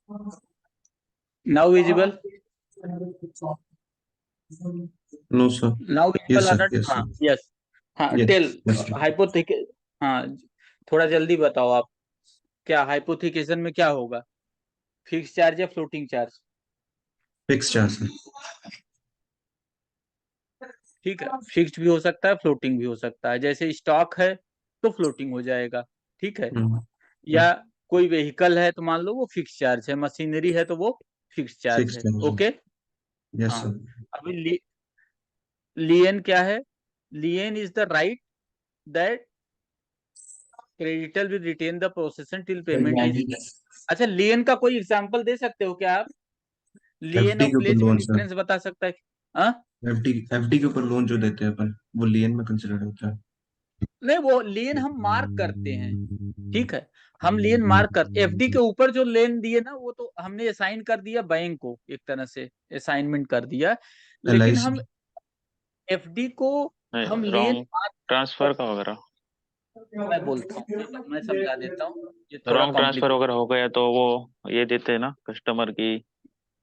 Now visible? No sir. Now yes visible और sir, not? Yes हाँ, sir. Yes. हाँ, yes, tell yes sir. हाइपोथिक। हाँ, थोड़ा जल्दी बताओ आप। क्या हाइपोथिकेशन में क्या होगा? फिक्स चार्ज या floating charge? Fix charge sir. ठीक है, फिक्स्ड भी हो सकता है, फ्लोटिंग भी हो सकता है। जैसे स्टॉक है तो फ्लोटिंग हो जाएगा, ठीक है। हम्म। या कोई व्हीकल है तो मान लो वो फिक्स चार्ज है, मशीनरी है तो वो फिक्स चार्ज फिक्स है। चार्ज। ओके। यस हाँ। सर। अभी लियन क्या है? Lien is the right that creditor will retain the possession till payment is. अच्छा, लियन का कोई एग्जांपल दे सकते हो क्या आप? लियन एफडी और के ऊपर प्लेज में लोन सर। डिफरेंस बता सकता है? हाँ। एफडी, एफडी के ऊपर लोन जो देते हैं अपन, वो लियन में कंसिडर होता है। नहीं, वो लेन हम मार्क करते हैं, ठीक है। हम लेन मार्क कर, एफडी के ऊपर जो लेन दिए ना वो तो हमने असाइन कर दिया बैंक को, एक तरह से असाइनमेंट कर दिया। एल आई लेकिन सी। हम एफडी को हम नहीं, लेन रॉन्ग मार्क ट्रांसफर कर, का वगैरह। मैं बोलता हूँ, मैं समझा देता हूँ। ये थोड़ा रॉन्ग ट्रांसफर कॉम्प्लिकेट। वगैरह हो गया तो वो ये देते हैं ना कस्टमर की,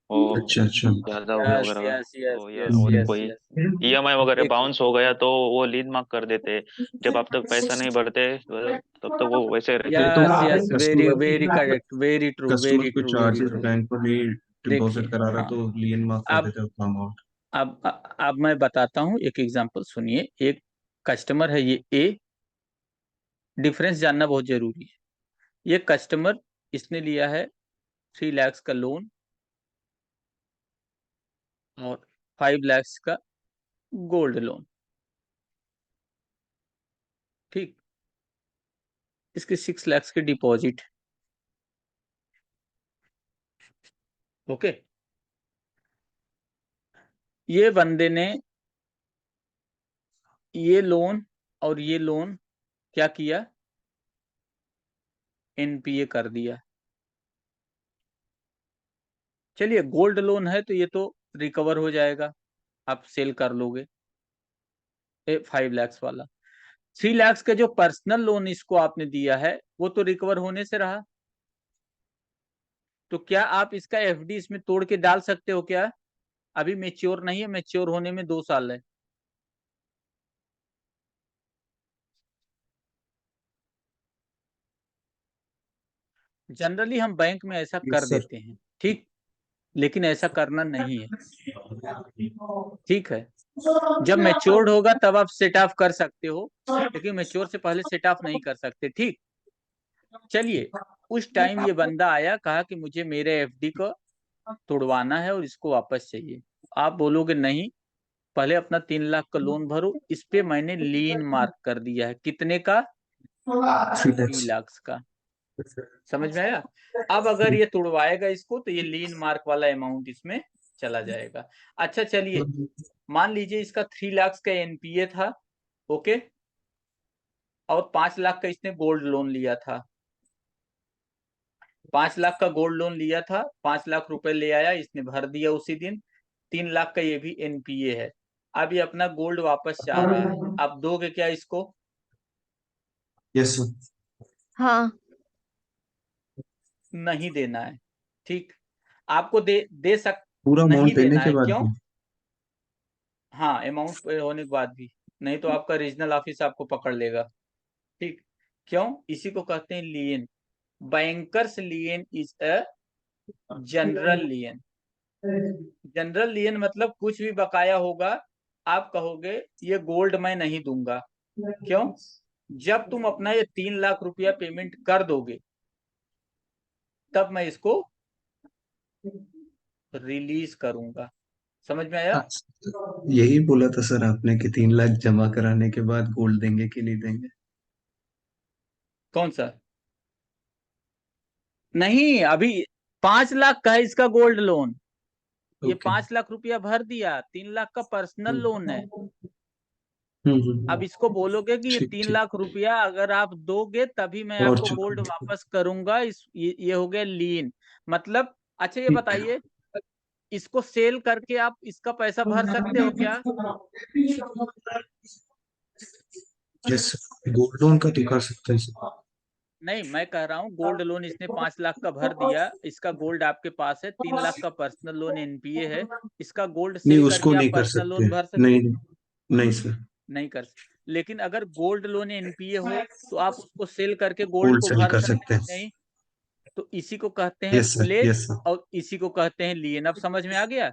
वो अच्छा अच्छा। ज्यादा हो गया यस वगैरह। यस यस तो या यस और यस कोई यस। ईएमआई वगैरह एक बाउंस हो गया तो वो लीड मार्क कर देते हैं। जब आप तक पैसा नहीं भरते तब तक वो वैसे रहते हैं। तो yes yes, very customer very correct, very true, customer very कोई true, very charges true. Bank पर नहीं डिपॉजिट देखिए, करा रहा हाँ। तो लियन मार्क कर अब देते हैं उतना अमाउंट। अब मैं बताता हूँ, एक एग्जांपल सुनिए। एक कस्टमर है ये ए, डिफरेंस जानना बहुत जरूरी है। ये कस्टमर, इसने लिया है 3 लाख का लोन और 5 लाख का गोल्ड लोन, ठीक। इसके 6 लाख की डिपॉजिट। ओके। ये बंदे ने ये लोन और ये लोन क्या किया? एनपीए कर दिया। चलिए, गोल्ड लोन है तो ये तो रिकवर हो जाएगा, आप सेल कर लोगे। 5 लाख वाला, 3 लाख का जो पर्सनल लोन इसको आपने दिया है वो तो रिकवर होने से रहा। तो क्या आप इसका एफडी इसमें तोड़ के डाल सकते हो क्या? अभी मेच्योर नहीं है, मेच्योर होने में 2 साल है। जनरली हम बैंक में ऐसा कर यस सर। देते हैं, ठीक। लेकिन ऐसा करना नहीं है, ठीक है। जब मेच्योर्ड होगा तब आप सेट ऑफ कर सकते हो, लेकिन मेच्योर से पहले सेट ऑफ नहीं कर सकते, ठीक। चलिए, उस टाइम ये बंदा आया, कहा कि मुझे मेरे एफडी को तोड़वाना है और इसको वापस चाहिए। आप बोलोगे नहीं, पहले अपना 3 लाख का लोन भरो, इस पे मैंने लीन मार्क कर दिया है, कितने का? 3 लाख का। समझ में आया? अब अगर ये तोड़वाएगा इसको तो ये लीन मार्क वाला अमाउंट इसमें चला जाएगा। अच्छा, चलिए, मान लीजिए इसका 3 लाख का एनपीए था, ओके। और 5 लाख का इसने गोल्ड लोन लिया था। 5 लाख का गोल्ड लोन लिया था, 5 लाख रुपए ले आया, इसने भर दिया उसी दिन। 3 लाख का ये भी एनपीए है। अब ये अपना गोल्ड वापस चाह रहा है, आप दोगे क्या इसको? Yes sir. हाँ। नहीं देना है, ठीक। आपको दे सक पूरा नहीं अमाउंट देने देना के है, बाद क्यों? भी? हाँ, अमाउंट पे होने के बाद भी। नहीं तो आपका रीजनल ऑफिस आपको पकड़ लेगा, ठीक। क्यों? इसी को कहते हैं lien. Bankers lien is a general lien. General lien मतलब कुछ भी बकाया होगा, आप कहोगे ये गोल्ड मैं नहीं दूंगा। क्यों? जब तुम अपना ये 3 लाख रुपया पेमेंट कर दोगे तब मैं इसको रिलीज करूंगा। समझ में आया? हाँ, यही बोला था सर आपने कि 3 लाख जमा कराने के बाद गोल्ड देंगे कि नहीं देंगे। कौन सा? नहीं, अभी 5 लाख का है इसका गोल्ड लोन। ये ओके। 5 लाख रुपया भर दिया, 3 लाख का पर्सनल लोन है। अब हम्म। इसको बोलोगे कि ये ठीक तीन ठीक। लाख रुपया अगर आप दोगे तभी मैं और आपको गोल्ड वापस करूंगा, ये हो गया लीन, मतलब। अच्छा, ये ठीक। बताइए, इसको सेल करके आप इसका पैसा भर सकते हो क्या? यस, गोल्ड लोन का तो कर सकते हैं सर। नहीं, मैं कह रहा हूँ गोल्ड लोन इसने 5 लाख का भर दिया, इसका गोल्ड आपके पास है, 3 लाख का पर्सनल लोन एनपीए है, इसका गोल्ड नहीं, सेल उसको करके आप नहीं कर पर्सनल सकते। लोन भर सकते नहीं, हैं? नहीं सर। नहीं कर सकते। लेकिन अगर गोल्ड लोन एनपीए हो तो आप उसको सेल करके गोल्ड गोल्ड को सेल भर कर सकते सकते हैं हैं। कि नहीं? तो इसी को कहते हैं yes sir, pledge, yes sir, और इसी को कहते हैं लियन। अब समझ में आ गया?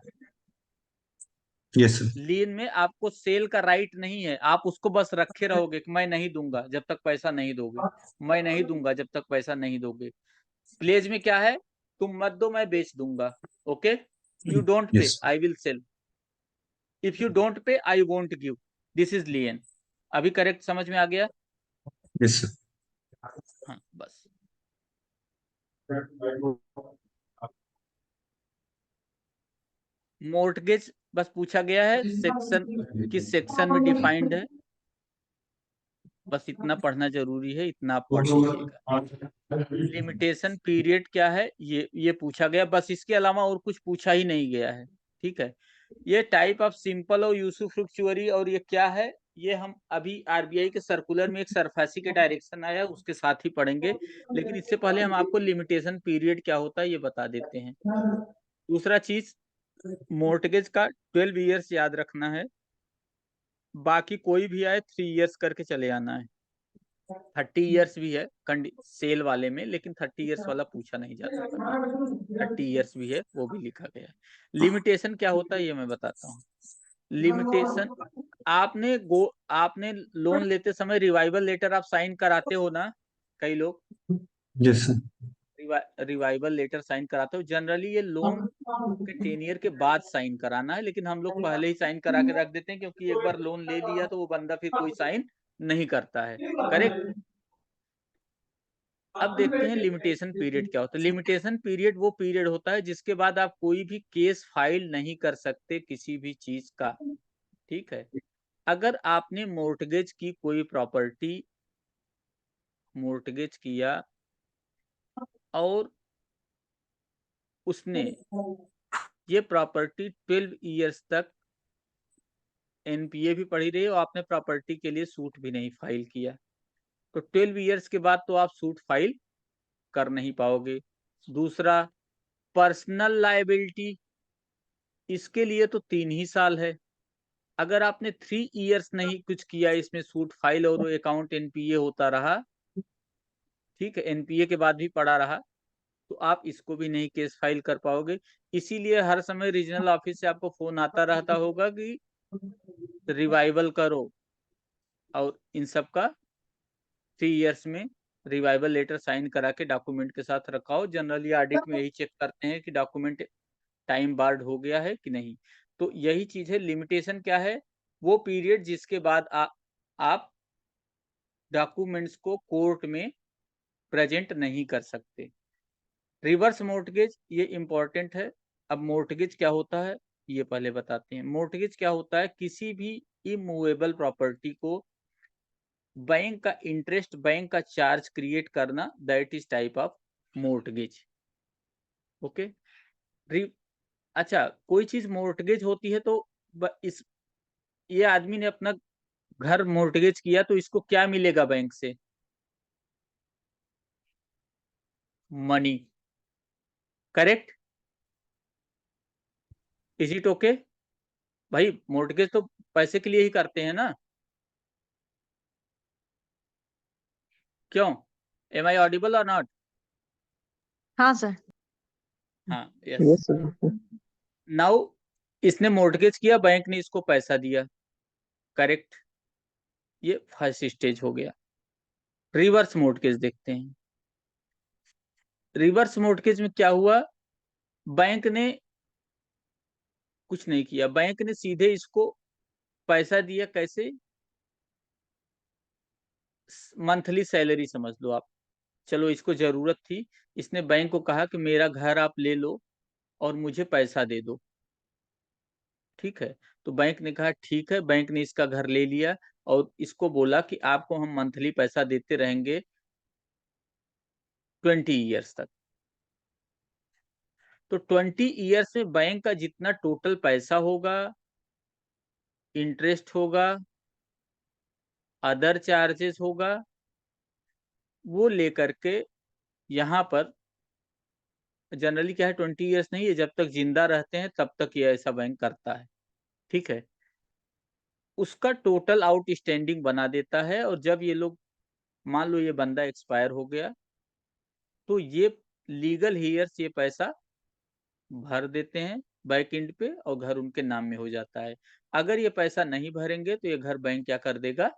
Yes sir. लियन में आपको सेल का राइट नहीं है, आप उसको बस रखे रहोगे कि मैं नहीं दूंगा जब तक पैसा नहीं दोगे, मैं नहीं दूंगा जब तक पैसा नहीं दोगे। प्लेज में क्या है? तुम मत दो, मैं बेच दूंगा। Okay, you don't pay, yes, I will sell. If you don't pay, I won't give. This is lien. अभी करेक्ट समझ में आ गया? Yes sir. हाँ बस। मोर्टगेज बस पूछा गया है, सेक्शन किस सेक्शन में डिफाइंड है, बस इतना पढ़ना जरूरी है, इतना आप पढ़ लीजिएगा। लिमिटेशन पीरियड क्या है ये पूछा गया, बस इसके अलावा और कुछ पूछा ही नहीं गया है। ठीक है, ये टाइप ऑफ सिंपल और यूसुफ्रुक्चुअरी, और ये क्या है, ये हम अभी आरबीआई के सर्कुलर में एक सरफेसी के डायरेक्शन आया उसके साथ ही पढ़ेंगे, लेकिन इससे पहले हम आपको लिमिटेशन पीरियड क्या होता है ये बता देते हैं। दूसरा चीज, मोर्टगेज का 12 ईयर्स याद रखना है, बाकी कोई भी आए 3 ईयर्स करके चले आना है। 30 ईयर्स भी है सेल वाले में, लेकिन 30 ईयर्स वाला पूछा नहीं जाता कभी। 30 ईयर्स भी है, वो भी लिखा गया है। लिमिटेशन क्या होता है ये मैं बताता हूँ। लिमिटेशन, आपने लोन लेते समय रिवाइवल लेटर आप साइन कराते हो ना, कई लोग yes sir. Revival letter sign कराते हो। जनरली ये लोन के 10 ईयर के बाद साइन कराना है, लेकिन हम लोग पहले ही साइन करा के रख देते हैं, क्योंकि एक बार लोन ले लिया तो वो बंदा फिर कोई साइन नहीं करता है। करेक्ट। अब देखते हैं लिमिटेशन पीरियड क्या होता है। लिमिटेशन पीरियड वो पीरियड होता है जिसके बाद आप कोई भी केस फाइल नहीं कर सकते किसी भी चीज का। ठीक है, अगर आपने मोर्टगेज की कोई प्रॉपर्टी, मोर्टगेज किया और उसने ये प्रॉपर्टी 12 ईयर्स तक एनपीए भी पड़ी रही और आपने प्रॉपर्टी के लिए सूट भी नहीं फाइल किया, तो 12 ईयर्स के बाद तो आप सूट फाइल कर नहीं पाओगे। दूसरा, पर्सनल लायबिलिटी, इसके लिए तो 3 ही साल है। अगर आपने 3 ईयर्स नहीं कुछ किया इसमें सूट फाइल और वो अकाउंट एनपीए होता रहा, ठीक है, एनपीए के बाद भी पड़ा रहा, तो आप इसको भी नहीं केस फाइल कर पाओगे। इसीलिए हर समय रीजनल ऑफिस से आपको फोन आता रहता होगा कि रिवाइवल करो, और इन सब का 3 ईयर्स में रिवाइवल लेटर साइन करा के डॉक्यूमेंट के साथ रखाओ। जनरली ऑडिट में यही चेक करते हैं कि डॉक्यूमेंट टाइम बार्ड हो गया है कि नहीं। तो यही चीज है। लिमिटेशन क्या है? वो पीरियड जिसके बाद आप डॉक्यूमेंट्स को कोर्ट में प्रेजेंट नहीं कर सकते। रिवर्स मोर्टगेज ये इंपॉर्टेंट है। अब मोर्टगेज क्या होता है ये पहले बताते हैं। मोर्टगेज क्या होता है? किसी भी इमूवेबल प्रॉपर्टी को बैंक का इंटरेस्ट, बैंक का चार्ज क्रिएट करना, that is type of mortgage. Okay. अच्छा, कोई चीज मोर्टगेज होती है तो इस ये आदमी ने अपना घर मोर्टगेज किया तो इसको क्या मिलेगा बैंक से? Money. Correct. Is it okay? भाई मोर्टगेज तो पैसे के लिए ही करते हैं ना, क्यों? एम आई ऑडिबल और नॉट? हाँ सर। हाँ, यस। नाउ इसने मोर्टगेज किया, बैंक ने इसको पैसा दिया। करेक्ट। ये फर्स्ट स्टेज हो गया। रिवर्स मोर्टगेज देखते हैं। रिवर्स मोर्टगेज में क्या हुआ? बैंक ने कुछ नहीं किया, बैंक ने सीधे इसको पैसा दिया। कैसे? मंथली सैलरी समझ लो आप। चलो, इसको जरूरत थी, इसने बैंक को कहा कि मेरा घर आप ले लो और मुझे पैसा दे दो। ठीक है, तो बैंक ने कहा ठीक है, बैंक ने इसका घर ले लिया और इसको बोला कि आपको हम मंथली पैसा देते रहेंगे 20 ईयर्स तक। तो 20 ईयर्स में बैंक का जितना टोटल पैसा होगा, इंटरेस्ट होगा, अदर चार्जेस होगा, वो लेकर के यहाँ पर जनरली क्या है 20 ईयर्स नहीं है, जब तक जिंदा रहते हैं तब तक ये ऐसा बैंक करता है, ठीक है। उसका टोटल आउटस्टैंडिंग बना देता है, और जब ये लोग मान लो ये बंदा एक्सपायर हो गया तो ये लीगल हीयर्स ये पैसा भर देते हैं बैक एंड पे, और घर उनके नाम में हो जाता है। अगर ये पैसा नहीं भरेंगे तो ये घर बैंक क्या कर देगा,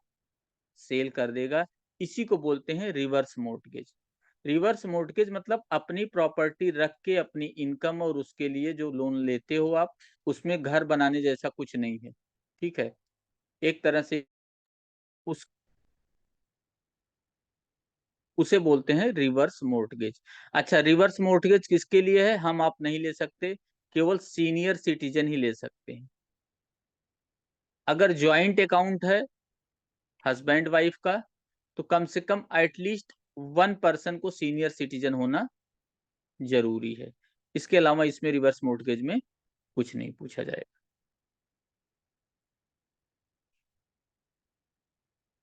सेल कर देगा। इसी को बोलते हैं रिवर्स मोर्टगेज। रिवर्स मोर्टगेज मतलब अपनी प्रॉपर्टी रख के अपनी इनकम और उसके लिए जो लोन लेते हो आप, उसमें घर बनाने जैसा कुछ नहीं है, ठीक है। एक तरह से उस उसे बोलते हैं रिवर्स मोर्टगेज। अच्छा, रिवर्स मोर्टगेज किसके लिए है? हम आप नहीं ले सकते, केवल सीनियर सिटीजन ही ले सकते हैं। अगर ज्वाइंट अकाउंट है हस्बैंड वाइफ का, तो कम से कम एटलीस्ट 1 पर्सन को सीनियर सिटीजन होना जरूरी है। इसके अलावा इसमें रिवर्स मोर्टगेज में कुछ नहीं पूछा जाएगा।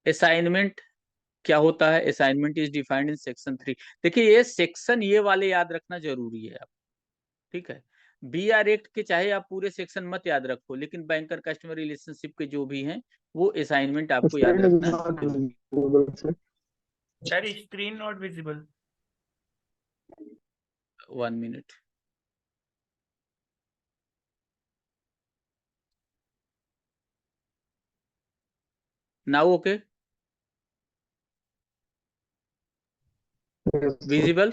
असाइनमेंट क्या होता है? Assignment is defined in section 3। देखिए ये सेक्शन ये वाले याद रखना जरूरी है आप, ठीक है। BR एक्ट के चाहे आप पूरे सेक्शन मत याद रखो, लेकिन बैंकर कस्टमर रिलेशनशिप के जो भी हैं वो असाइनमेंट आपको याद Screen is रखना not जरूरी visible, sir. Sir, is screen not visible? है। 1 minute. Now okay, Yes, sir. Visible,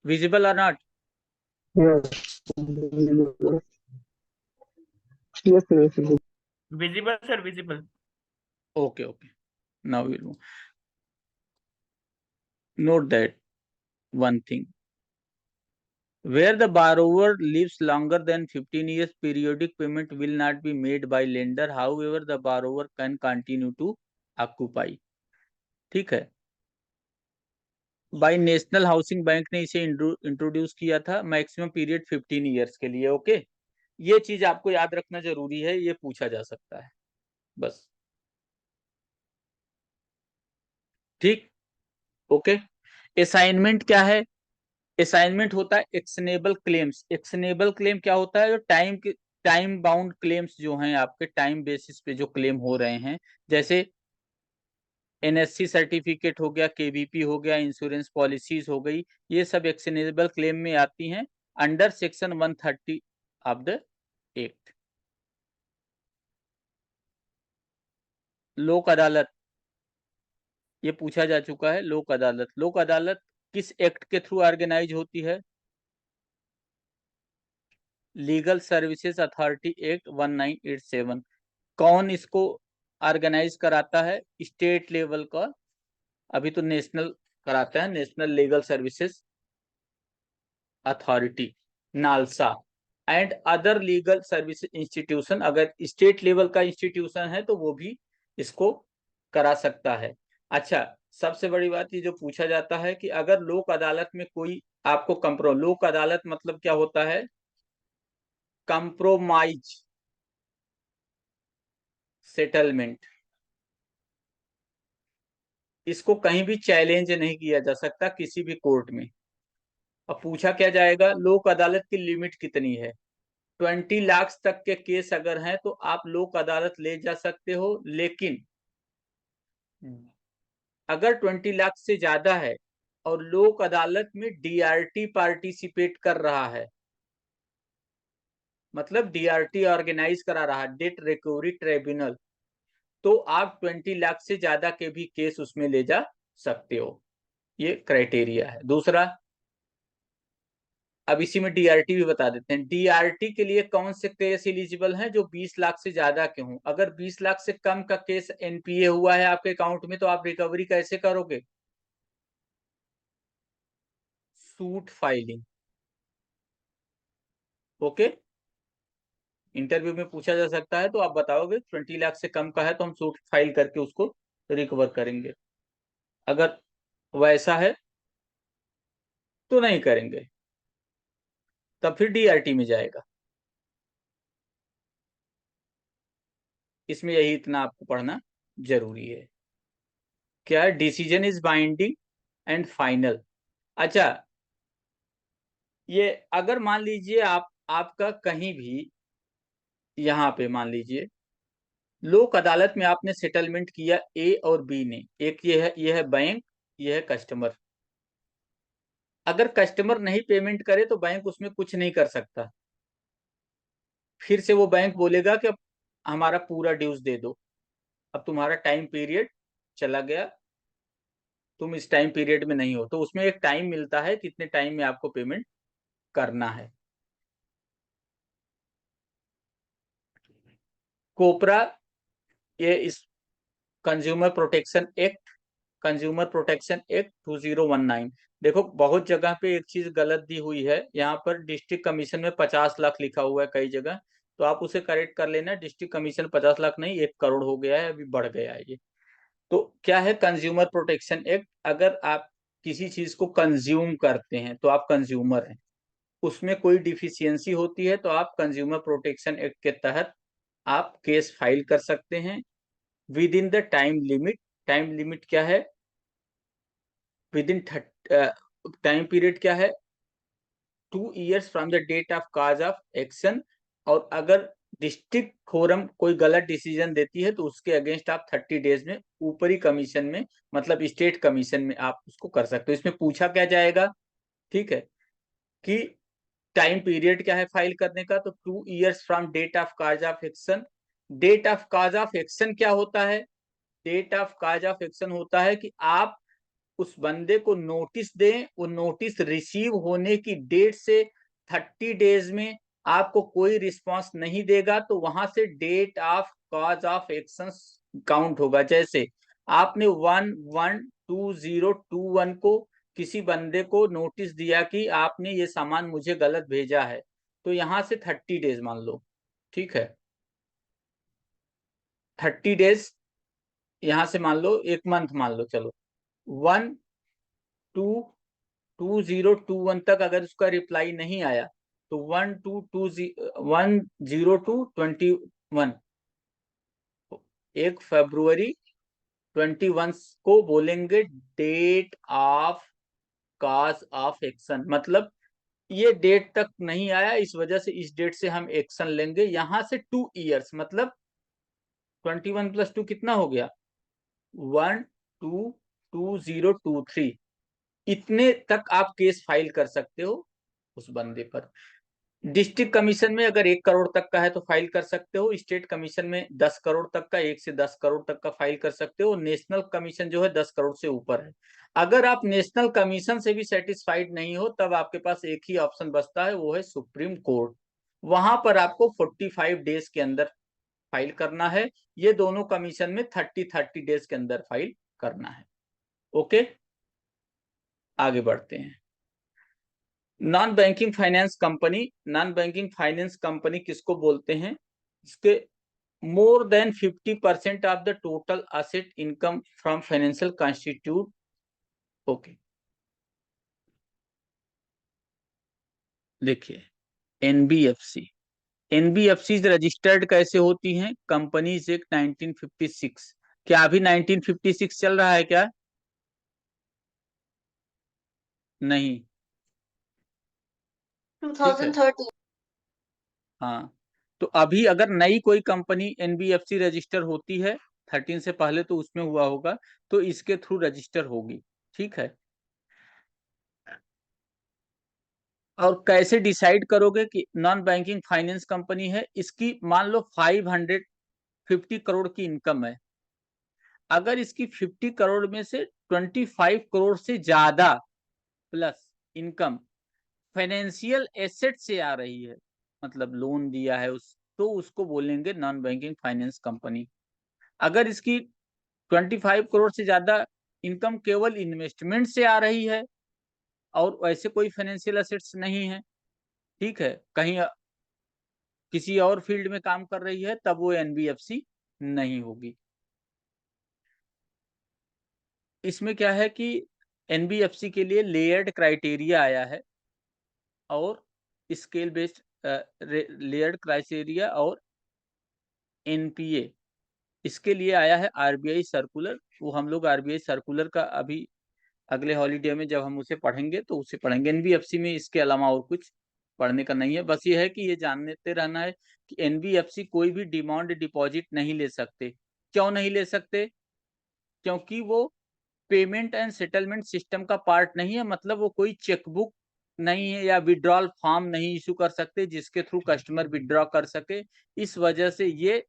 visible और not? Yes. Visible. Yes, sir. Yes, sir. Visible, sir, visible. Okay, okay. Now we'll move. Note that one thing. Where the borrower lives longer than 15 years, periodic payment will not be made by lender. However, the borrower can continue to occupy. ठीक है। By national housing bank ने इसे introduce किया था, maximum period 15 years के लिए। Okay, ये चीज आपको याद रखना जरूरी है, ये पूछा जा सकता है बस, ठीक। ओके, असाइनमेंट क्या है? असाइनमेंट होता है एक्शनेबल क्लेम्स। एक्शनेबल क्लेम क्या होता है? जो टाइम बाउंड क्लेम्स जो हैं आपके, टाइम बेसिस पे जो क्लेम हो रहे हैं, जैसे NSC सर्टिफिकेट हो गया, KVP हो गया, इंश्योरेंस पॉलिसीज हो गई, ये सब एक्शनेबल क्लेम में आती हैं under section 130 of the act. लोक अदालत, ये पूछा जा चुका है। लोक अदालत, लोक अदालत किस एक्ट के थ्रू ऑर्गेनाइज होती है? Legal services authority act 1987। कौन इसको ऑर्गेनाइज कराता है? स्टेट लेवल का, अभी तो नेशनल कराता है, national legal services authority, NALSA. And other legal service institution, अगर स्टेट लेवल का इंस्टीट्यूशन है तो वो भी इसको करा सकता है। अच्छा, सबसे बड़ी बात ये जो पूछा जाता है कि अगर लोक अदालत में कोई आपको लोक अदालत मतलब क्या होता है? Compromise settlement. इसको कहीं भी चैलेंज नहीं किया जा सकता किसी भी कोर्ट में। अब पूछा क्या जाएगा, लोक अदालत की लिमिट कितनी है? 20 लाख तक के केस अगर हैं तो आप लोक अदालत ले जा सकते हो, लेकिन अगर 20 लाख से ज्यादा है और लोक अदालत में DRT पार्टिसिपेट कर रहा है, मतलब DRT ऑर्गेनाइज करा रहा है, डेट रिकवरी ट्रिब्यूनल, तो आप 20 लाख से ज्यादा के भी केस उसमें ले जा सकते हो। ये क्राइटेरिया है। दूसरा, अब इसी में DRT भी बता देते हैं। DRT के लिए कौन से केस एलिजिबल हैं? जो 20 लाख से ज्यादा के हों। अगर 20 लाख से कम का केस NPA हुआ है आपके अकाउंट में, तो आप रिकवरी कैसे करोगे? Suit filing. ओके, इंटरव्यू में पूछा जा सकता है, तो आप बताओगे 20 लाख से कम का है तो हम सूट फाइल करके उसको रिकवर करेंगे। अगर वैसा है तो नहीं करेंगे, तब फिर DRT में जाएगा। इसमें यही इतना आपको पढ़ना जरूरी है। क्या decision is binding and final. अच्छा, ये अगर मान लीजिए आपका कहीं भी यहाँ पे मान लीजिए लोक अदालत में आपने सेटलमेंट किया ए और बी ने, एक ये है बैंक, ये है कस्टमर। अगर कस्टमर नहीं पेमेंट करे तो बैंक उसमें कुछ नहीं कर सकता। फिर से वो बैंक बोलेगा कि अब हमारा पूरा ड्यूज दे दो, अब तुम्हारा टाइम पीरियड चला गया, तुम इस टाइम पीरियड में नहीं हो। तो उसमें एक टाइम मिलता है कितने टाइम में आपको पेमेंट करना है। कोपरा, ये इस कंज्यूमर प्रोटेक्शन एक्ट 2019। देखो बहुत जगह पे एक चीज गलत दी हुई है, यहाँ पर डिस्ट्रिक्ट कमीशन में 50 लाख लिखा हुआ है कई जगह, तो आप उसे करेक्ट कर लेना। डिस्ट्रिक्ट कमीशन 50 लाख नहीं 1 करोड़ हो गया है, अभी बढ़ गया है ये। तो क्या है कंज्यूमर प्रोटेक्शन एक्ट, अगर आप किसी चीज को कंज्यूम करते हैं तो आप कंज्यूमर हैं, उसमें कोई डिफिशियंसी होती है तो आप कंज्यूमर प्रोटेक्शन एक्ट के तहत आप केस फाइल कर सकते हैं with in the time limit. Time limit क्या है, विद इन टाइम पीरियड क्या है 2 years from the date of cause of action. और अगर डिस्ट्रिक्ट फोरम कोई गलत डिसीजन देती है तो उसके अगेंस्ट आप 30 डेज में ऊपरी कमीशन में, मतलब स्टेट कमीशन में आप उसको कर सकते हो। इसमें पूछा क्या जाएगा, ठीक है, कि टाइम पीरियड क्या है फाइल करने का, तो 2 years from date of cause of action. Date of cause of action क्या होता है, date of cause of action होता है कि आप उस बंदे को नोटिस दें, वो नोटिस रिसीव होने की डेट से 30 डेज में आपको कोई रिस्पांस नहीं देगा तो वहां से date of cause of action count होगा। जैसे आपने 112021 को किसी बंदे को नोटिस दिया कि आपने ये सामान मुझे गलत भेजा है, तो यहां से 30 डेज मान लो, ठीक है, 30 डेज यहां से मान लो, एक मंथ मान लो, चलो 1/2/2021 तक अगर उसका रिप्लाई नहीं आया तो 1/2/2021 1 फरवरी 21 को बोलेंगे date of cause of action. मतलब ये डेट तक नहीं आया, इस वजह से इस डेट से हम एक्शन लेंगे। यहां से 2 years मतलब 21 + 2 कितना हो गया 1/2/2023, इतने तक आप केस फाइल कर सकते हो उस बंदे पर। डिस्ट्रिक्ट कमीशन में अगर 1 करोड़ तक का है तो फाइल कर सकते हो, स्टेट कमीशन में 10 करोड़ तक का, 1 से 10 करोड़ तक का फाइल कर सकते हो। नेशनल कमीशन जो है 10 करोड़ से ऊपर है। अगर आप नेशनल कमीशन से भी सेटिस्फाइड नहीं हो तब आपके पास एक ही ऑप्शन बचता है, वो है सुप्रीम कोर्ट। वहां पर आपको 45 डेज के अंदर फाइल करना है। ये दोनों कमीशन में 30 डेज के अंदर फाइल करना है। ओके, आगे बढ़ते हैं। Non banking finance company, non banking finance company किसको बोलते हैं, इसके more than 50% of the total asset income from financial constitute. Okay, देखिए एनबीएफसी, एनबीएफसी रजिस्टर्ड कैसे होती हैं, कंपनीज एक्ट 1956। क्या अभी 1956 चल रहा है क्या, नहीं, ठीक है, 2013। हाँ। तो अभी अगर नई कोई कंपनी एनबीएफसी रजिस्टर होती है 13 से पहले तो उसमें हुआ होगा, तो इसके थ्रू रजिस्टर होगी, ठीक है। और कैसे डिसाइड करोगे कि नॉन बैंकिंग फाइनेंस कंपनी है, इसकी मान लो 550 करोड़ की इनकम है। अगर इसकी 50 करोड़ में से 25 करोड़ से ज्यादा प्लस इनकम फाइनेंशियल एसेट से आ रही है, मतलब लोन दिया है उस, तो उसको बोलेंगे नॉन बैंकिंग फाइनेंस कंपनी। अगर इसकी 25 करोड़ से ज्यादा इनकम केवल इन्वेस्टमेंट से आ रही है और वैसे कोई फाइनेंशियल एसेट्स नहीं है, ठीक है, कहीं किसी और फील्ड में काम कर रही है, तब वो एनबीएफसी नहीं होगी। इसमें क्या है कि एनबीएफसी के लिए लेयर्ड क्राइटेरिया आया है और स्केल बेस्ड लेयर्ड क्राइटेरिया और एनपीए इसके लिए आया है आरबीआई सर्कुलर। वो हम लोग आरबीआई सर्कुलर का अभी अगले हॉलीडे में जब हम उसे पढ़ेंगे तो उसे पढ़ेंगे। एनबीएफसी में इसके अलावा और कुछ पढ़ने का नहीं है, बस ये है कि ये जानते रहना है कि एनबीएफसी कोई भी डिमांड डिपॉजिट नहीं ले सकते। क्यों नहीं ले सकते? क्योंकि वो पेमेंट एंड सेटलमेंट सिस्टम का पार्ट नहीं है। मतलब वो कोई चेकबुक नहीं है या विड्रॉल फॉर्म नहीं इशू कर सकते जिसके थ्रू कस्टमर विड्रॉ कर सके। इस वजह से ये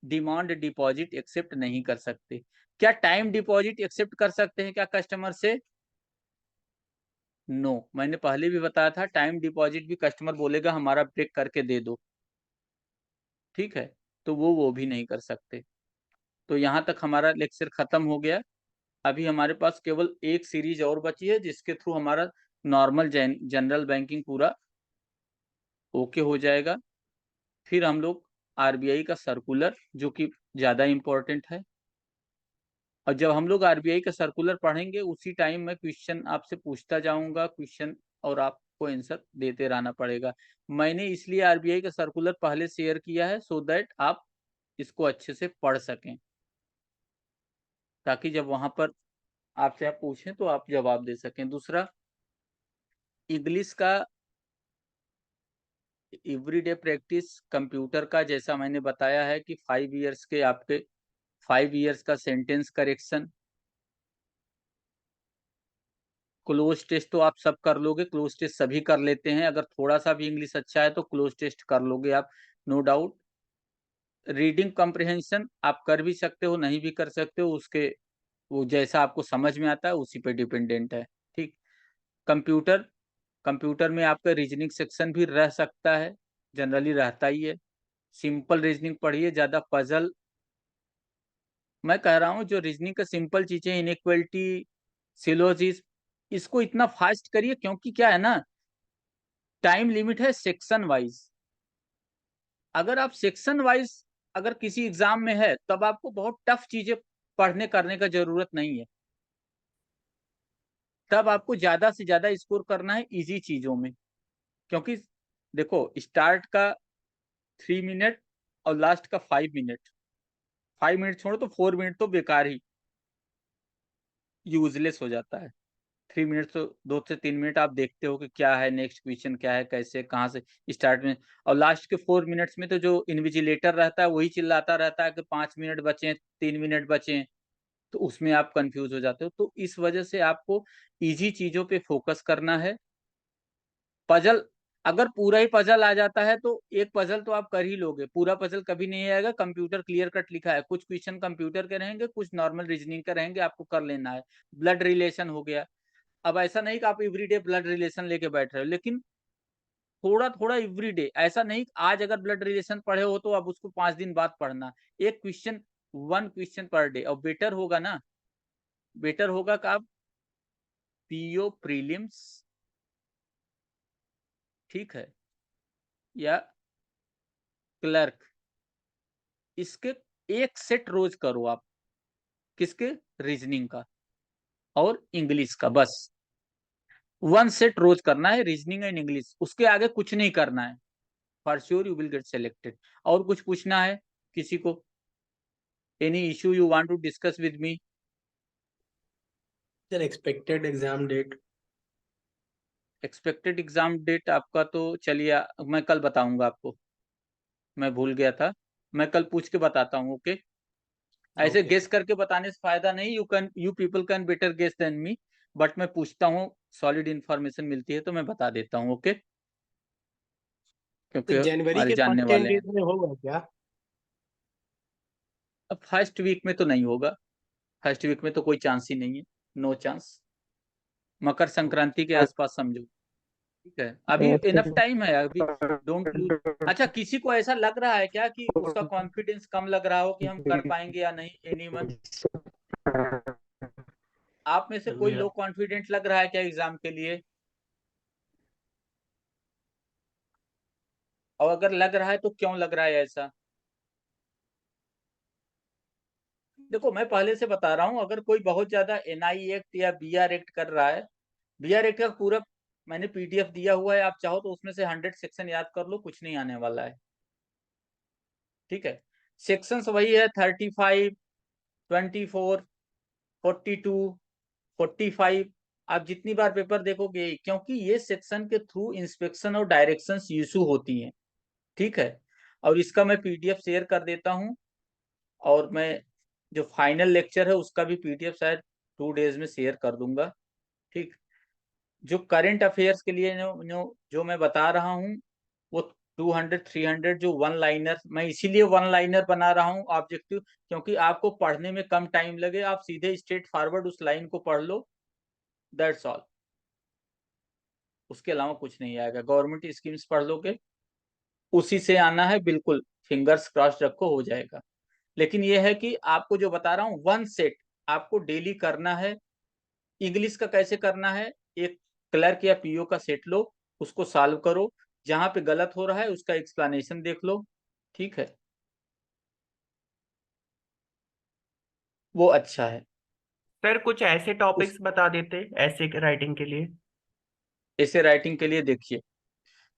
डिमांड डिपॉजिट एक्सेप्ट नहीं कर सकते। क्या टाइम डिपॉजिट एक्सेप्ट कर सकते हैं क्या कस्टमर से? नो। मैंने पहले भी बताया था, टाइम डिपॉजिट भी कस्टमर बोलेगा हमारा ब्रेक करके दे दो, ठीक है, तो वो भी नहीं कर सकते। तो यहाँ तक हमारा लेक्चर खत्म हो गया। अभी हमारे पास केवल एक सीरीज और बची है जिसके थ्रू हमारा नॉर्मल जनरल बैंकिंग पूरा ओके हो जाएगा। फिर हम लोग आरबीआई का सर्कुलर, जो कि ज़्यादा इम्पोर्टेंट है, और जब हम लोग आरबीआई का सर्कुलर पढ़ेंगे उसी टाइम मैं क्वेश्चन आपसे पूछता जाऊंगा क्वेश्चन, और आपको आंसर देते रहना पड़ेगा। मैंने इसलिए आरबीआई का सर्कुलर पहले शेयर किया है सो दैट आप इसको अच्छे से पढ़ सकें, ताकि जब वहां पर आपसे आप पूछें तो आप जवाब दे सकें। दूसरा, इंग्लिश का एवरीडे प्रैक्टिस कंप्यूटर का, जैसा मैंने बताया है कि 5 इयर्स के आपके 5 इयर्स का सेंटेंस करेक्शन, क्लोज टेस्ट तो आप सब कर लोगे, क्लोज टेस्ट सभी कर लेते हैं। अगर थोड़ा सा भी इंग्लिश अच्छा है तो क्लोज टेस्ट कर लोगे आप, नो डाउट। रीडिंग कॉम्प्रिहेंशन आप कर भी सकते हो, नहीं भी कर सकते हो, उसके वो जैसा आपको समझ में आता है उसी पे डिपेंडेंट है, ठीक। कंप्यूटर, कंप्यूटर में आपका रीजनिंग सेक्शन भी रह सकता है, जनरली रहता ही है। सिंपल रीजनिंग पढ़िए, ज़्यादा पजल, मैं कह रहा हूँ जो रीजनिंग का सिंपल चीजें, इनइक्वलिटी, सिलोजिस, इसको इतना फास्ट करिए, क्योंकि क्या है ना, टाइम लिमिट है सेक्शन वाइज। अगर आप सेक्शन वाइज अगर किसी एग्जाम में है तब आपको बहुत टफ चीजें पढ़ने करने का जरूरत नहीं है, तब आपको ज्यादा से ज्यादा स्कोर करना है इजी चीजों में। क्योंकि देखो, स्टार्ट का 3 मिनट और लास्ट का 5 मिनट, 5 मिनट छोड़ो तो 4 मिनट तो बेकार ही यूजलेस हो जाता है। 3 मिनट तो 2 से 3 मिनट आप देखते हो कि क्या है, नेक्स्ट क्वेश्चन क्या है, कैसे कहाँ से स्टार्ट में, और लास्ट के 4 मिनट्स में तो जो इन्विजिलेटर रहता है वही चिल्लाता रहता है कि 5 मिनट बचे, 3 मिनट बचे, तो उसमें आप कंफ्यूज हो जाते हो। तो इस वजह से आपको इजी चीजों पे फोकस करना है। पजल, अगर पूरा ही पजल आ जाता है तो एक पजल तो आप कर ही लोगे, पूरा पजल कभी नहीं आएगा। कंप्यूटर क्लियर कट लिखा है, कुछ क्वेश्चन कंप्यूटर के रहेंगे, कुछ नॉर्मल रीजनिंग के रहेंगे, आपको कर लेना है। ब्लड रिलेशन हो गया, अब ऐसा नहीं कि आप एवरीडे ब्लड रिलेशन लेके बैठ रहे हो, लेकिन थोड़ा थोड़ा एवरीडे, ऐसा नहीं आज अगर ब्लड रिलेशन पढ़े हो तो अब उसको 5 दिन बाद पढ़ना। एक क्वेश्चन, 1 क्वेश्चन पर डे। और बेटर होगा ना, बेटर होगा कि आप पीओ प्रीलिम्स, ठीक है, या क्लर्क, इसके एक सेट रोज करो आप। किसके? रीजनिंग का और इंग्लिश का, बस 1 सेट रोज करना है, रीजनिंग एंड इंग्लिश, उसके आगे कुछ नहीं करना है। For sure you will get selected. और कुछ पूछना है किसी को? Any issue you want to discuss with me? Sir expected exam date. Expected exam date आपका तो चलिए मैं कल बताऊंगा आपको, मैं भूल गया था, मैं कल पूछ के बताता हूँ, ओके। ऐसे Okay. गेस करके बताने से फायदा नहीं, you people can better guess than me, but मैं पूछता हूँ, सॉलिड इंफॉर्मेशन मिलती है तो मैं बता देता हूँ, ओके, क्योंकि तो जनवरी हमारे के जानने फर्स्ट 10 वाले हैं। डेज में होगा क्या? अब फर्स्ट वीक में तो नहीं होगा, फर्स्ट वीक में तो कोई चांस ही नहीं है, नो चांस। मकर संक्रांति के आसपास समझो, ठीक है, अभी इनफ टाइम है, अभी डोंट लूज। अच्छा, किसी को ऐसा लग रहा है क्या कि उसका कॉन्फिडेंस कम लग रहा हो कि हम कर पाएंगे या नहीं? एनीवन, आप में से कोई लो कॉन्फिडेंट लग रहा है क्या एग्जाम के लिए? और अगर लग रहा है तो क्यों लग रहा है ऐसा? देखो, मैं पहले से बता रहा हूँ, अगर कोई बहुत ज्यादा एनआई एक्ट या बीआर एक्ट कर रहा है, बीआर एक्ट का पूरा मैंने पीडीएफ दिया हुआ है, आप चाहो तो उसमें से 100 सेक्शन याद कर लो, कुछ नहीं आने वाला है, ठीक है। सेक्शंस वही है 35, 24, 42, 45। आप जितनी बार पेपर देखोगे, क्योंकि ये सेक्शन के थ्रू इंस्पेक्शन और डायरेक्शंस इशू होती हैं, ठीक है। और इसका मैं पीडीएफ शेयर कर देता हूं, और मैं जो फाइनल लेक्चर है उसका भी पीडीएफ शायद 2 डेज में शेयर कर दूंगा, ठीक। जो करंट अफेयर्स के लिए जो मैं बता रहा हूँ वो 200, 300 जो वन लाइनर, मैं इसीलिए वन लाइनर बना रहा हूँ ऑब्जेक्टिव, क्योंकि आपको पढ़ने में कम टाइम लगे, आप सीधे स्ट्रेट फॉरवर्ड उस लाइन को पढ़ लो, दैट्स ऑल। उसके अलावा कुछ नहीं आएगा। गवर्नमेंट स्कीम्स पढ़ लोगे, उसी से आना है, बिल्कुल फिंगर्स क्रॉस रखो, हो जाएगा। लेकिन यह है कि आपको जो बता रहा हूँ, वन सेट आपको डेली करना है। इंग्लिश का कैसे करना है, एक क्लर्क या पीओ का सेट लो, उसको सॉल्व करो, जहां पे गलत हो रहा है उसका एक्सप्लेनेशन देख लो, ठीक है, वो अच्छा है। सर कुछ ऐसे टॉपिक्स बता देते ऐसे राइटिंग के लिए। ऐसे राइटिंग के लिए देखिए,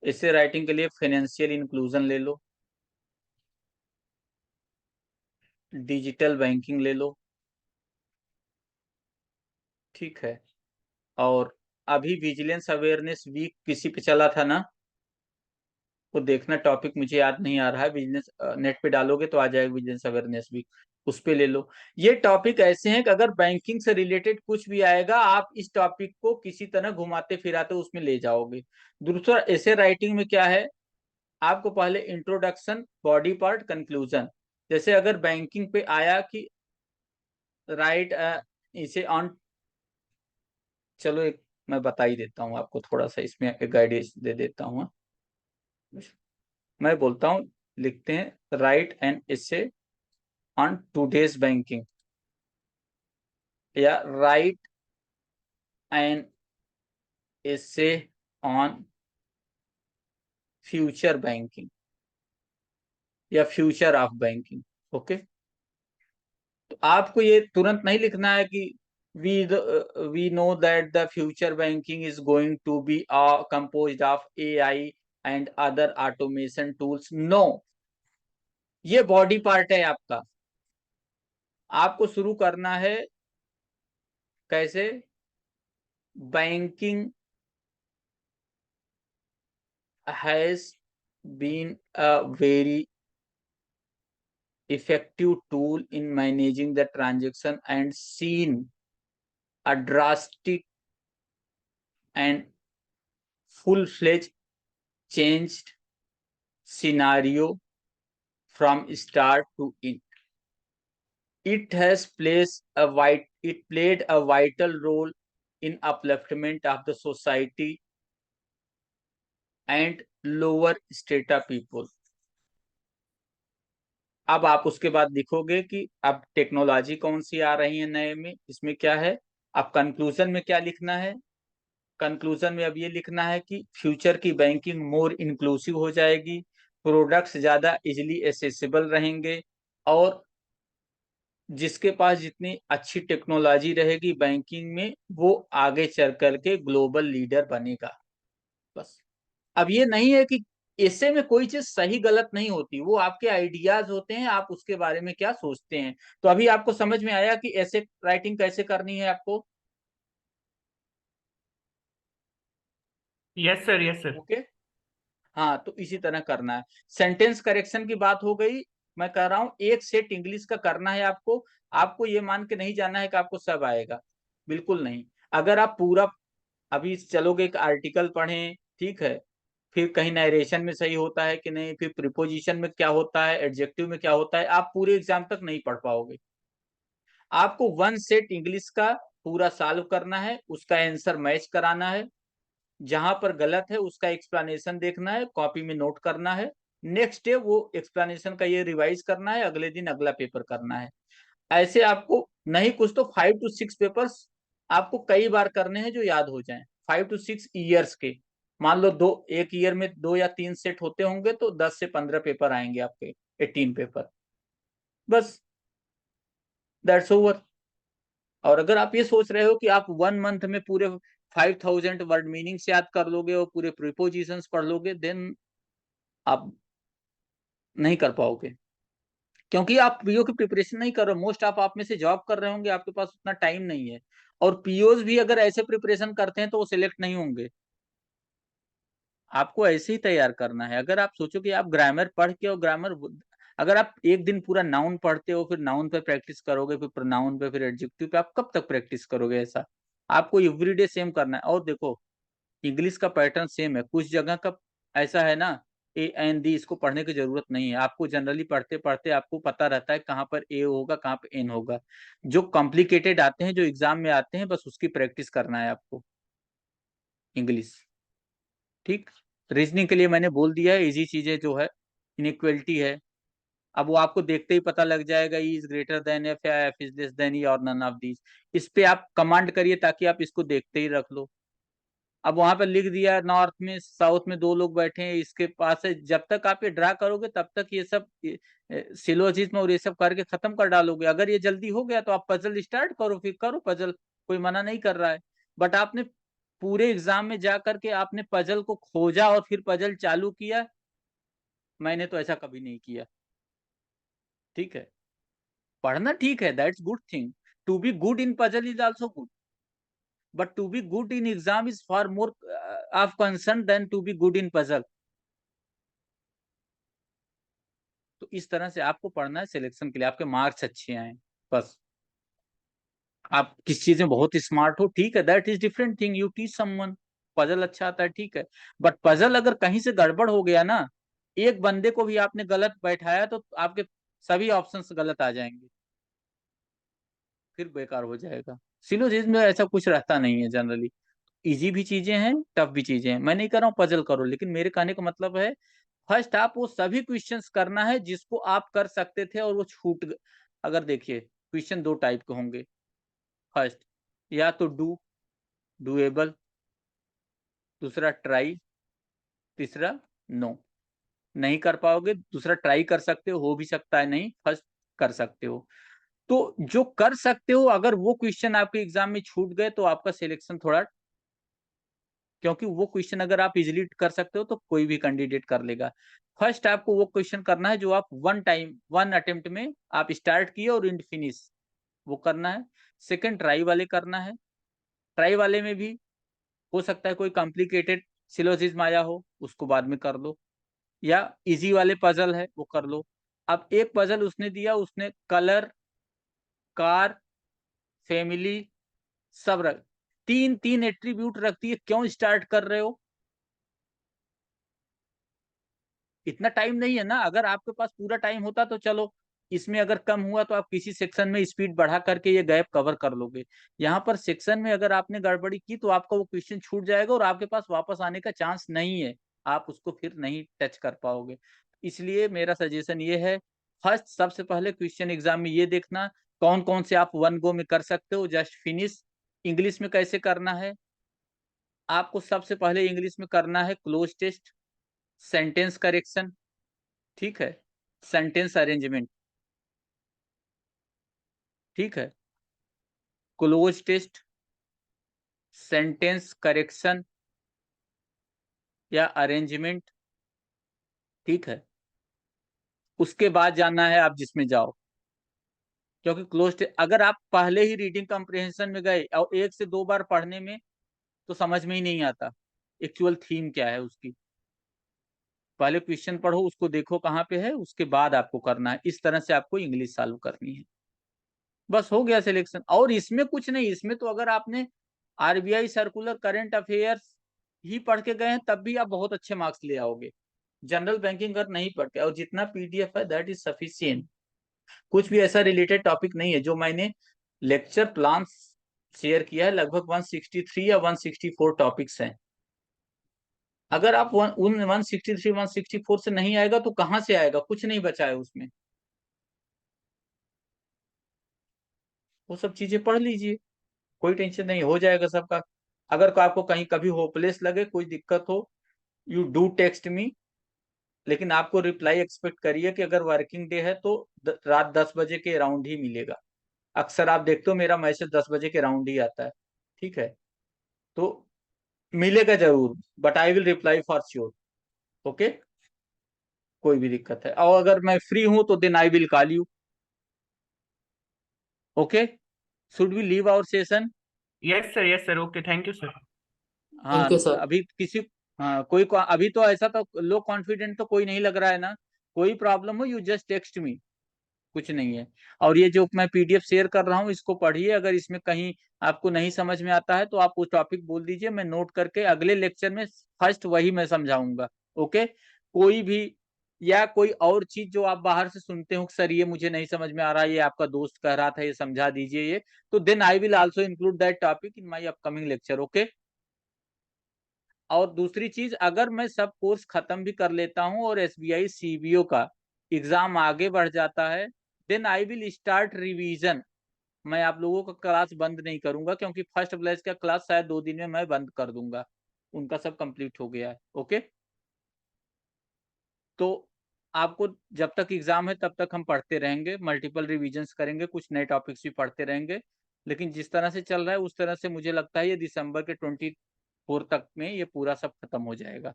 ऐसे राइटिंग के लिए फाइनेंशियल इंक्लूजन ले लो, डिजिटल बैंकिंग ले लो, ठीक है। और अभी विजिलेंस अवेयरनेस वीक किसी पे चला था ना, वो देखना, टॉपिक मुझे याद नहीं आ रहा है, बिजनेस नेट पे डालोगे तो आ जाएगा, बिजनेस अवेयरनेस वीक, उस पे ले लो। ये टॉपिक ऐसे हैं कि अगर बैंकिंग से रिलेटेड कुछ भी आएगा, आप इस टॉपिक को किसी तरह घुमाते फिराते उसमें ले जाओगे। दूसरा, ऐसे राइटिंग में क्या है, आपको पहले इंट्रोडक्शन, बॉडी पार्ट, कंक्लूजन। जैसे अगर बैंकिंग पे आया कि राइट इसे ऑन, चलो एक मैं बता ही देता हूँ आपको, थोड़ा सा इसमें एक गाइडेंस दे देता हूँ। मैं बोलता हूँ, लिखते हैं write an essay on today's banking, या write an essay on future banking, या फ्यूचर ऑफ बैंकिंग, ओके। तो आपको ये तुरंत नहीं लिखना है कि we know that the future banking is going to be composed of AI and other automation tools, no. ये बॉडी पार्ट है आपका। आपको शुरू करना है कैसे, banking has been a very effective tool in managing the transaction and seen a drastic and full-fledged changed scenario from start to end. It has played a vital role in upliftment of the society and lower strata people. अब आप उसके बाद लिखोगे कि अब technology कौन सी आ रही है नए में, इसमें क्या है। अब कंक्लूजन में क्या लिखना है, कंक्लूजन में अब ये लिखना है कि फ्यूचर की बैंकिंग मोर इंक्लूसिव हो जाएगी, प्रोडक्ट्स ज्यादा इजिली एसेसिबल रहेंगे, और जिसके पास जितनी अच्छी टेक्नोलॉजी रहेगी बैंकिंग में, वो आगे चल करके ग्लोबल लीडर बनेगा। बस। अब ये नहीं है कि इससे में कोई चीज सही गलत नहीं होती, वो आपके आइडियाज होते हैं, आप उसके बारे में क्या सोचते हैं। तो अभी आपको समझ में आया कि ऐसे राइटिंग कैसे करनी है आपको, yes sir, yes sir. Okay. हाँ, तो इसी तरह करना है। सेंटेंस करेक्शन की बात हो गई। मैं कह रहा हूं एक सेट इंग्लिश का करना है आपको। आपको ये मान के नहीं जाना है कि आपको सब आएगा, बिल्कुल नहीं। अगर आप पूरा अभी चलोगे, एक आर्टिकल पढ़ें, ठीक है, फिर कहीं नरेशन में सही होता है कि नहीं, फिर प्रीपोजिशन में क्या होता है, एडजेक्टिव में क्या होता है, आप पूरे एग्जाम तक नहीं पढ़ पाओगे। आपको वन सेट इंग्लिश का पूरा सॉल्व करना है, उसका आंसर मैच कराना है, जहां पर गलत है उसका एक्सप्लेनेशन देखना है, कॉपी में नोट करना है, नेक्स्ट डे वो एक्सप्लेनेशन का ये रिवाइज करना है, अगले दिन अगला पेपर करना है। ऐसे आपको नहीं कुछ तो 5 to 6 पेपर्स आपको कई बार करने हैं जो याद हो जाएं, 5 to 6 ईयर्स के। मान लो दो, एक ईयर में 2 या 3 सेट होते होंगे तो 10 से 15 पेपर आएंगे आपके, 18 पेपर, बस, दैट्स ओवर। और अगर आप ये सोच रहे हो कि आप 1 मंथ में पूरे 5000 वर्ड मीनिंग्स याद कर लोगे और पूरे प्रीपोजिशंस पढ़ लोगे, देन आप नहीं कर पाओगे। क्योंकि आप पीओ की प्रिपरेशन नहीं कर रहे हो। मोस्ट आप में से जॉब कर रहे होंगे, आपके पास उतना टाइम नहीं है। और पीओज भी अगर ऐसे प्रिपरेशन करते हैं तो वो सिलेक्ट नहीं होंगे। आपको ऐसे ही तैयार करना है। अगर आप सोचो कि आप ग्रामर पढ़ के, और ग्रामर अगर आप एक दिन पूरा नाउन पढ़ते हो, फिर नाउन पे प्रैक्टिस करोगे, फिर प्रोनाउन पे, फिर एडजेक्टिव पे, आप कब तक प्रैक्टिस करोगे? ऐसा आपको एवरीडे सेम करना है। और देखो, इंग्लिश का पैटर्न सेम है। कुछ जगह का ऐसा है ना, ए एन दी, इसको पढ़ने की जरूरत नहीं है। आपको जनरली पढ़ते पढ़ते आपको पता रहता है कहाँ पर ए होगा, कहाँ पर एन होगा। जो कॉम्प्लिकेटेड आते हैं, जो एग्जाम में आते हैं, बस उसकी प्रैक्टिस करना है आपको, इंग्लिश। ठीक। रीजनिंग के लिए मैंने बोल दिया है, इजी चीजें जो है, इनइक्वलिटी है, अब वो आपको देखते ही पता लग जाएगा। E is greater than F, या एफ इज लेस देन ई, और नन ऑफ दीज। इस पे आप कमांड करिए ताकि आप इसको देखते ही रख लो। अब वहां पर लिख दिया नॉर्थ में साउथ में दो लोग बैठे हैं, इसके पास है। जब तक आप ये ड्रा करोगे तब तक ये सब सिलोजिज्म और ये सब करके खत्म कर डालोगे। अगर ये जल्दी हो गया तो आप पजल स्टार्ट करो, फिर करो पजल, कोई मना नहीं कर रहा है। बट आपने पूरे एग्जाम में जा करके आपने पजल को खोजा और फिर पजल चालू किया, मैंने तो ऐसा कभी नहीं किया। ठीक है, पढ़ना ठीक है, that's good thing. To be good in puzzle is also good, but to be good in exam is for more of concern than to be good in puzzle. तो इस तरह से आपको पढ़ना है सिलेक्शन के लिए, आपके मार्क्स अच्छे आए बस। आप किस चीज में बहुत स्मार्ट हो, ठीक है, that is different thing, you teach someone. Puzzle अच्छा आता है, ठीक है, बट पजल अगर कहीं से गड़बड़ हो गया ना, एक बंदे को भी आपने गलत बैठाया तो आपके सभी ऑप्शंस गलत आ जाएंगे, फिर बेकार हो जाएगा। सिलोजिज्म में ऐसा कुछ रहता नहीं है जनरली। इजी भी चीजें हैं, टफ भी चीजें हैं। मैं नहीं कह रहा हूँ पजल करो, लेकिन मेरे कहने का मतलब है, फर्स्ट आप वो सभी क्वेश्चंस करना है जिसको आप कर सकते थे और वो छूट अगर देखिए, क्वेश्चन दो टाइप के होंगे। फर्स्ट, या तो डूएबल, दूसरा ट्राई, तीसरा नो। नहीं कर पाओगे, दूसरा ट्राई कर सकते हो भी सकता है नहीं, फर्स्ट कर सकते हो। तो जो कर सकते हो, अगर वो क्वेश्चन आपके एग्जाम में छूट गए तो आपका सिलेक्शन थोड़ा, क्योंकि वो क्वेश्चन अगर आप इजीली कर सकते हो तो कोई भी कैंडिडेट कर लेगा। फर्स्ट आपको वो क्वेश्चन करना है जो आप वन टाइम, वन अटेम्प्ट में आप स्टार्ट किए और इंड फिनिश, वो करना है। सेकंड, ट्राई वाले करना है। ट्राई वाले में भी हो सकता है कोई कॉम्प्लिकेटेड सिलोजिज्म आया हो, उसको बाद में कर लो, या इजी वाले पजल है वो कर लो। अब एक पजल उसने दिया, उसने कलर, कार, फैमिली, सब रख, तीन तीन एट्रीब्यूट रखती है, क्यों स्टार्ट कर रहे हो? इतना टाइम नहीं है ना। अगर आपके पास पूरा टाइम होता तो चलो, इसमें अगर कम हुआ तो आप किसी सेक्शन में स्पीड बढ़ा करके ये गैप कवर कर लोगे। यहाँ पर सेक्शन में अगर आपने गड़बड़ी की तो आपका वो क्वेश्चन छूट जाएगा और आपके पास वापस आने का चांस नहीं है, आप उसको फिर नहीं टच कर पाओगे। इसलिए मेरा सजेशन ये है, फर्स्ट सबसे पहले क्वेश्चन एग्जाम में ये देखना कौन कौन से आप वन गो में कर सकते हो, जस्ट फिनिश। इंग्लिश में कैसे करना है? आपको सबसे पहले इंग्लिश में करना है क्लोज टेस्ट, सेंटेंस करेक्शन, ठीक है, सेंटेंस अरेंजमेंट, ठीक है, क्लोज टेस्ट, सेंटेंस करेक्शन या अरेंजमेंट, ठीक है। उसके बाद जाना है आप जिसमें जाओ, क्योंकि क्लोज टेस्ट अगर आप पहले ही रीडिंग कॉम्प्रिहेंशन में गए और एक से दो बार पढ़ने में, तो समझ में ही नहीं आता एक्चुअल थीम क्या है उसकी। पहले क्वेश्चन पढ़ो, उसको देखो कहाँ पे है, उसके बाद आपको करना है। इस तरह से आपको इंग्लिश सॉल्व करनी है, बस हो गया सिलेक्शन। और इसमें कुछ नहीं, इसमें तो अगर आपने आरबीआई सर्कुलर, करंट अफेयर्स ही पढ़ के गए हैं तब भी आप बहुत अच्छे मार्क्स ले आओगे। जनरल बैंकिंग अगर नहीं पढ़ के, और जितना पीडीएफ है दैट इज सफिशिएंट। कुछ भी ऐसा रिलेटेड टॉपिक नहीं है। जो मैंने लेक्चर प्लान शेयर किया है, लगभग 163 या 164 टॉपिक्स हैं। अगर आप उन 163 164 से नहीं आएगा तो कहाँ से आएगा? कुछ नहीं बचा है उसमें। वो सब चीजें पढ़ लीजिए, कोई टेंशन नहीं, हो जाएगा सबका। अगर आपको कहीं कभी होपलेस लगे, कोई दिक्कत हो, यू डू टेक्स्ट मी, लेकिन आपको रिप्लाई एक्सपेक्ट करिए कि अगर वर्किंग डे है तो रात 10 बजे के अराउंड ही मिलेगा। अक्सर आप देखते हो मेरा मैसेज 10 बजे के अराउंड ही आता है, ठीक है, तो मिलेगा जरूर, but I will reply for sure. Okay. कोई भी दिक्कत है, और अगर मैं फ्री हूं तो then I will call you. Okay, should we leave our session? Yes sir, okay, thank you sir. हाँ अभी किसी, हाँ कोई अभी तो ऐसा तो लो कॉन्फिडेंट तो कोई नहीं लग रहा है ना? कोई प्रॉब्लम हो यू जस्ट टेक्स्ट मी, कुछ नहीं है। और ये जो मैं पीडीएफ शेयर कर रहा हूँ इसको पढ़िए, अगर इसमें कहीं आपको नहीं समझ में आता है तो आप वो टॉपिक बोल दीजिए, मैं नोट करके अगले लेक्चर में फर्स्ट वही मैं समझाऊंगा। ओके, कोई भी या कोई और चीज जो आप बाहर से सुनते हो, सर ये मुझे नहीं समझ में आ रहा, ये आपका दोस्त कह रहा था, ये समझा दीजिए ये, तो then I will also include that topic in my upcoming lecture. Okay, और दूसरी चीज, अगर मैं सब कोर्स खत्म भी कर लेता हूं और एसबीआई सीबीओ का एग्जाम आगे बढ़ जाता है, then I will start revision. मैं आप लोगों का क्लास बंद नहीं करूंगा, क्योंकि फर्स्ट ब्लैस का क्लास शायद 2 दिन में मैं बंद कर दूंगा, उनका सब कंप्लीट हो गया है। ओके, तो आपको जब तक एग्जाम है तब तक हम पढ़ते रहेंगे, मल्टीपल रिवीजन्स करेंगे, कुछ नए टॉपिक्स भी पढ़ते रहेंगे। लेकिन जिस तरह से चल रहा है उस तरह से मुझे लगता है ये दिसंबर के 24 तक में ये पूरा सब खत्म हो जाएगा।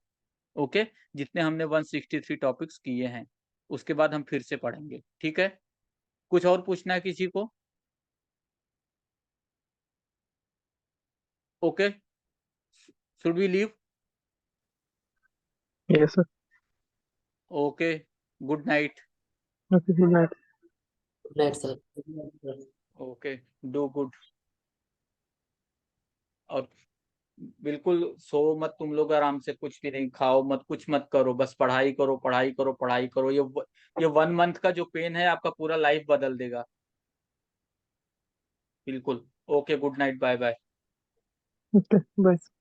ओके, जितने हमने 163 टॉपिक्स किए हैं उसके बाद हम फिर से पढ़ेंगे। ठीक है, कुछ और पूछना है किसी को? Okay, should we leave? Yes, sir. Okay, good night. Okay, good night. Okay, do good. और बिल्कुल सो मत तुम लोग, आराम से, कुछ भी नहीं खाओ मत, कुछ मत करो, बस पढ़ाई करो पढ़ाई करो पढ़ाई करो। ये 1 मंथ का जो पेन है आपका पूरा लाइफ बदल देगा। बिल्कुल। Okay, good night, bye bye. Okay, bye.